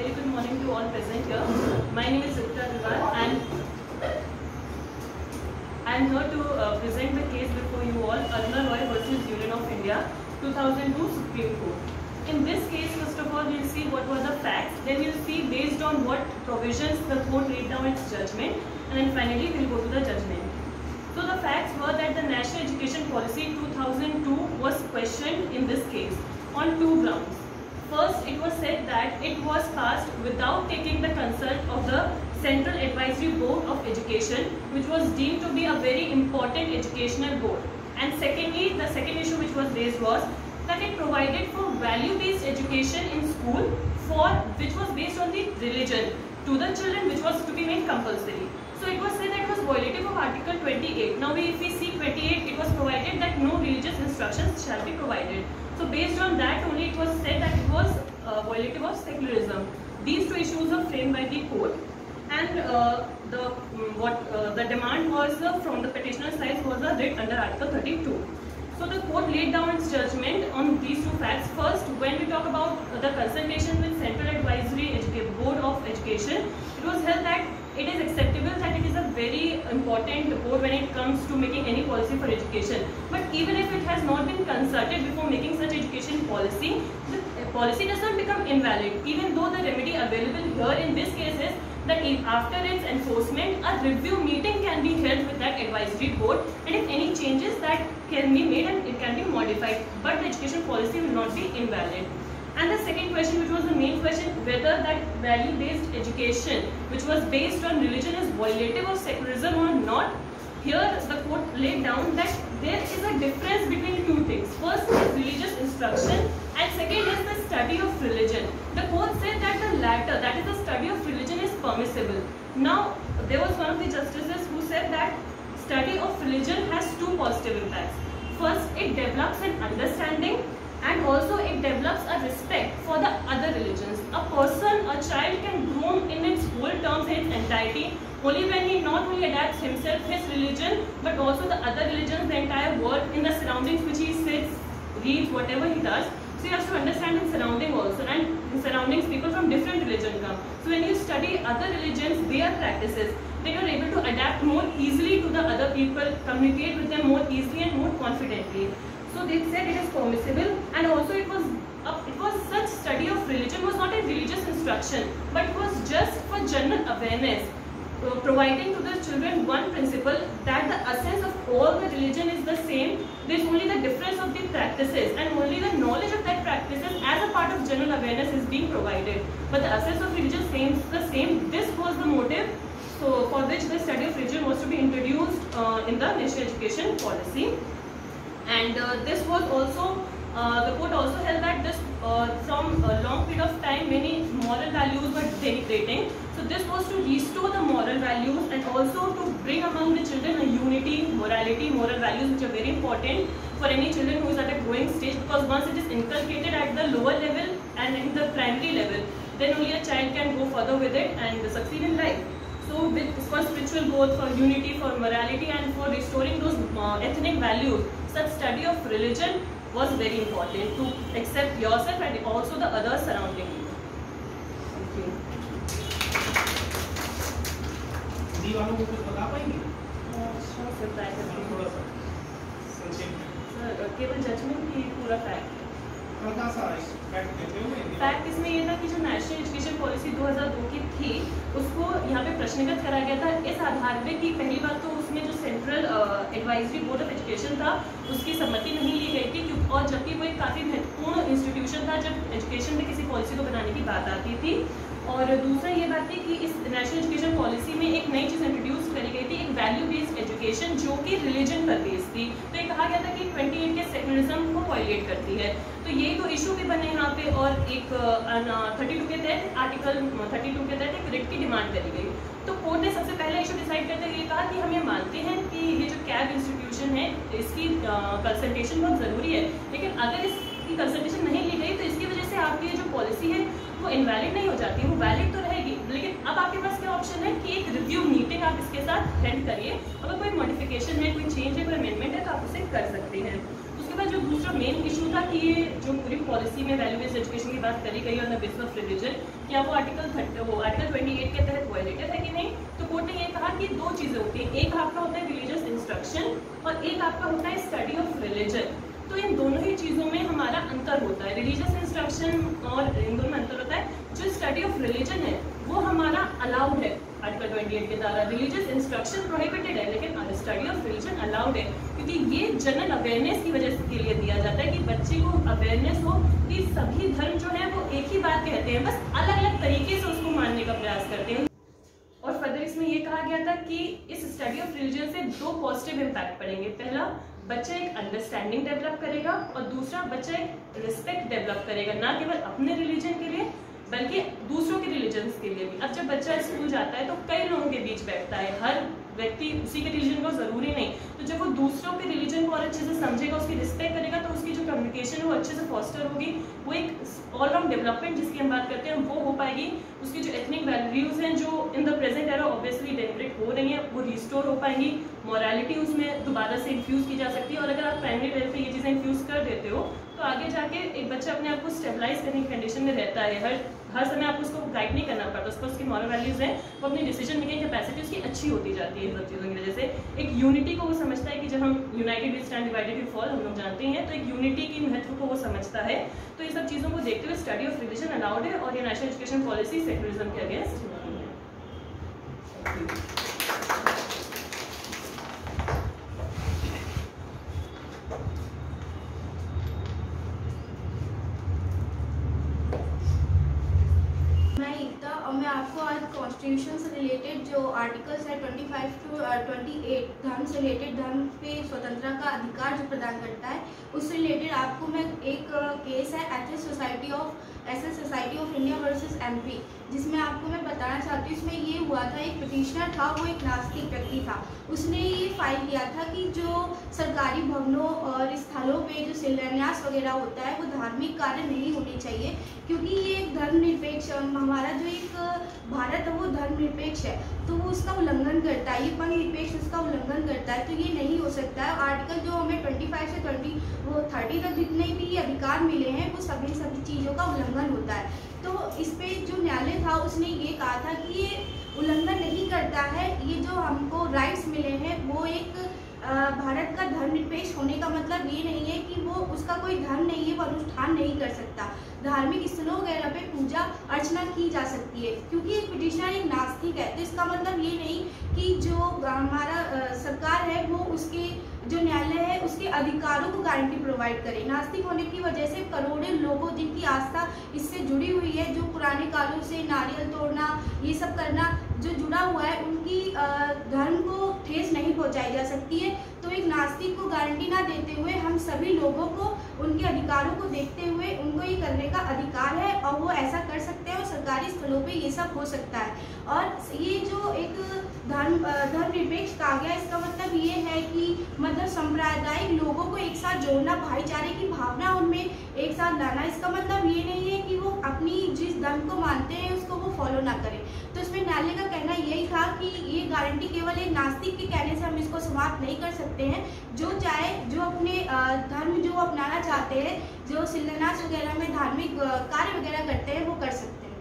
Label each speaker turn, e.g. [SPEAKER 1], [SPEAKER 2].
[SPEAKER 1] very good morning to all present here. My name is Yukta Agarwal and I am here to present the case before you all, Aruna Roy versus Union of India, 2002 Supreme Court. In this case, first of all, we'll see what were the facts, then we'll see based on what provisions the court laid down its judgment, and then finally we'll go to the judgment. So the facts were that the National Education Policy 2002 was questioned in this case on two grounds. First, it was said that it was passed without taking the consent of the Central Advisory Board of Education, which was deemed to be a very important educational board. And secondly, the second issue which was raised was that it provided for value-based education in school which was based on the religion to the children, which was to be made compulsory. So it was said that it was violative of Article 28. Now if we see 28, it was provided that no religious instructions shall be provided. So based on that only it was said that it was violative of secularism. These two issues were framed by the court, and the demand was from the petitioner side was a writ under Article 32. So the court laid down its judgment on these two facts. First, when we talk about the consultation with Central Advisory Board of Education, it was held that it is acceptable that it is a very important board when it comes to making any policy for education. But even if it has not been consulted before making such education policy, the policy does not become invalid, even though the remedy available here in this case is that if after its enforcement, a review meeting can be held with that advisory board, and if any changes that can be made and it can be modified, but the education policy will not be invalid. And the second question, which was the main question, whether that value-based education, which was based on religion, is violative of secularism or not, here the court laid down that there is a difference between two things. First is religious instruction, and second is the study of religion. The court said that the latter, that is the study of religion, is permissible. Now, there was one of the justices who said that study of religion has two positive impacts. First, it develops an understanding, and also it develops a respect for the other religions. A child can grow in its whole terms, in its entirety, only when he not only adapts himself, his religion, but also the other religions, the entire world, in the surroundings which he sits, reads, whatever he does. So he has to understand his surrounding also, and in surroundings people from different religion come. So when you study other religions, their practices, then you are able to adapt more easily to the other people, communicate with them more easily and more confidently. So they said it is permissible, and also it was such study of religion was not a religious instruction, but it was just for general awareness, providing to the children one principle, that the essence of all the religion is the same. There is only the difference of the practices, and only the knowledge of that practices as a part of general awareness is being provided. But the essence of religion is the same. This was the motive, so for which the study of religion was to be introduced in the national education policy. And this was also, the court also held that this from a long period of time many moral values were denigrating. So this was to restore the moral values, and also to bring among the children a unity, morality, moral values, which are very important for any children who is at a growing stage, because once it is inculcated at the lower level and in the primary level, then only a child can go further with it and succeed in life. So for spiritual growth, for unity, for morality, and for restoring those ethnic values, such study of religion was very important to accept yourself and also the others surrounding you. Thank you.
[SPEAKER 2] Hindi वालों को कुछ बता पाएंगे?
[SPEAKER 1] थोड़ा सा संक्षेप में। Sir केवल जजमेंट की पूरा फैक्ट। फैक्ट इसमें ये था कि जो नेशनल एजुकेशन पॉलिसी 2002 की थी, उसको यहाँ पे प्रश्नगत करा गया था इस आधार पे कि पहली बात तो उसमें जो central advisory board of education था, उसकी सहमति नहीं ली गई थी, और जबकि वो एक काफ़ी महत्वपूर्ण इंस्टीट्यूशन था जब एजुकेशन में किसी पॉलिसी को बनाने की बात आती थी। और दूसरा ये बात थी कि इस नेशनल एजुकेशन पॉलिसी में एक नई चीज़ इंट्रोड्यूस करी गई थी, एक वैल्यू बेस्ड एजुकेशन, जो कि रिलीजन पर बेस्ड थी। तो ये कहा गया था कि 28 के सेकुलरिज्म को वायलेट करती है। तो ये तो इशू भी बने यहाँ पे, और एक 32 के तहत, आर्टिकल 32 के तहत एक रिट की डिमांड करी गई। तो कोर्ट ने सबसे पहला इशू डिसाइड करते हुए कहा कि हम ये मानते हैं कि ये जो कैब इंस्टीट्यूशन है, इसकी कंसल्टेशन बहुत ज़रूरी है, लेकिन अगर इसकी कंसल्टेशन नहीं ली गई तो इसकी वजह से आपकी जो पॉलिसी है वो इनवैलिड नहीं हो जाती, वो वैलिड तो रहेगी, लेकिन अब आपके पास क्या ऑप्शन है कि एक रिव्यू मीटिंग आप इसके साथ हेल्ड करिए। अगर कोई मॉडिफिकेशन है, कोई चेंज है, कोई अमेंडमेंट है, तो आप उसे कर सकते हैं। उसके बाद जो दूसरा मेन इशू था कि ये जो पूरी पॉलिसी में वैल्यू बेस्ड एजुकेशन की बात करी गई on the basis of religion, क्या वो आर्टिकल 28 के तहत वायलेटेड है कि नहीं। तो कोर्ट ने ये कहा कि दो चीज़ें होती हैं, एक आपका होता है रिलीजियस इंस्ट्रक्शन और एक आपका होता है स्टडी ऑफ रिलीजन। तो इन दोनों ही चीज़ों में हमारा अंतर होता है, रिलीजियस इंस्ट्रक्शन और इन दोनों में अंतर होता है। जो स्टडी ऑफ रिलीजन है वो हमारा अलाउड है आर्टिकल 28 के द्वारा, रिलीजियस इंस्ट्रक्शन प्रोहिबिटेड है, लेकिन स्टडी ऑफ रिलीजन अलाउड है, क्योंकि ये जनरल अवेयरनेस की वजह से के लिए दिया जाता है कि बच्चे को अवेयरनेस हो कि सभी धर्म जो है वो एक ही बात कहते हैं, बस अलग अलग तरीके से उसको मानने का प्रयास करते हैं। और फर्दर इसमें ये कहा गया था कि इस स्टडी ऑफ रिलीजन से दो पॉजिटिव इम्पैक्ट पड़ेंगे। पहला, बच्चा एक अंडरस्टैंडिंग डेवलप करेगा और दूसरा बच्चा एक रिस्पेक्ट डेवलप करेगा, ना केवल अपने रिलीजन के लिए बल्कि दूसरों के रिलीजन्स के लिए भी। अब जब बच्चा स्कूल जाता है तो कई लोगों के बीच बैठता है, हर व्यक्ति उसी के रिलीजन को जरूरी नहीं, तो जब वो दूसरों के रिलीजन को और अच्छे से समझेगा, उसकी रिस्पेक्ट करेगा, तो उसकी जो कम्युनिकेशन है वो अच्छे से फॉस्टर होगी, वो एक ऑलराउंड डेवलपमेंट जिसकी हम बात करते हैं वो हो पाएगी। उसकी जो एथनिक वैल्यूज हैं जो in the present era obviously develop हो रही हैं वो रिस्टोर हो पाएंगी, मोरालिटी उसमें दोबारा से इन्फ्यूज की जा सकती है। और अगर आप प्राइमरी लेवल पे ये चीज़ें इन्फ्यूज कर देते हो तो आगे जाके एक बच्चा अपने आप को स्टेबलाइज करने की कंडीशन में रहता है, हर समय आपको उसको गाइड नहीं करना पड़ता, उसको उसकी मॉरल वैल्यूज हैं वो अपनी डिसीजन मेकिंग कैपेसिटी उसकी अच्छी होती जाती है इन सब चीज़ों की वजह से। एक यूनिटी को वो समझता है कि जब हम united we stand divided we fall हम लोग जानते हैं, तो एक यूनिटी की महत्व को वो समझता है। तो ये सब चीज़ों को देखते हुए स्टडी ऑफ रिलीजन अलाउड है और ये नेशनल एजुकेशन पॉलिसी सेक्युलरिज्म के अगेंस्ट नहीं है।
[SPEAKER 3] मैं आपको आज कॉन्स्टिट्यूशन से रिलेटेड जो आर्टिकल्स है 25 to 28 धर्म से रिलेटेड, धर्म पे स्वतंत्रता का अधिकार जो प्रदान करता है, उससे रिलेटेड आपको मैं एक केस है एथेस society of India versus MP, जिसमें आपको मैं बताना चाहती हूँ। इसमें ये हुआ था, एक पिटिशनर था, वो एक नास्तिक व्यक्ति था, उसने ये फाइल किया था कि जो सरकारी भवनों और स्थलों पे जो शिलान्यास वगैरह होता है वो धार्मिक कार्य नहीं होने चाहिए, क्योंकि ये एक धर्मनिरपेक्ष, हमारा जो एक भारत है वो धर्मनिरपेक्ष है, तो वो उसका उल्लंघन करता है, ये पंथनिरपेक्ष उसका उल्लंघन करता है, तो ये नहीं हो सकता है। आर्टिकल जो हमें 25 से 30 तक जितने भी अधिकार मिले हैं वो सभी चीज़ों का उल्लंघन होता है। तो इस पे जो न्यायालय था उसने ये कहा था कि ये उल्लंघन नहीं करता है, ये जो हमको राइट्स मिले हैं वो एक भारत का धर्मनिरपेक्ष होने का मतलब ये नहीं है कि वो उसका कोई धर्म नहीं है, वो अनुष्ठान नहीं कर सकता, धार्मिक स्थलों वगैरह पे पूजा अर्चना की जा सकती है, क्योंकि एक पिटिशनर एक नास्तिक है। तो इसका मतलब ये नहीं कि जो हमारा सरकार है वो उसके जो न्यायालय है उसके अधिकारों को गारंटी प्रोवाइड करे। नास्तिक होने की वजह से करोड़ों लोगों जिनकी आस्था इससे जुड़ी हुई है, जो पुराने कालों से नारियल तोड़ना ये सब करना जो जुड़ा हुआ है, उनकी धर्म को ठेस नहीं पहुंचाई जा सकती है। तो एक नास्तिक को गारंटी ना देते हुए हम सभी लोगों को उनके अधिकारों को देखते हुए उनको ये करने का अधिकार है और वो ऐसा कर सकते हैं और सरकारी स्थलों पे ये सब हो सकता है। और ये जो एक धर्मनिरपेक्ष कहा गया, इसका मतलब ये है कि मतलब सांप्रदायिक लोगों को एक साथ जोड़ना, भाईचारे की भावना उनमें एक साथ लाना। इसका मतलब ये नहीं है कि वो अपनी जिस धर्म को मानते हैं उसको वो फॉलो ना करें। तो इसमें न्यायालय का कहना यही था कि ये गारंटी केवल एक नास्तिक के कहने से हम इसको समाप्त नहीं कर सकते हैं। जो चाहे, जो अपने धर्म जो अपनाना चाहते हैं, जो शिलान्यास वगैरह में धार्मिक कार्य वगैरह करते हैं, वो कर सकते हैं।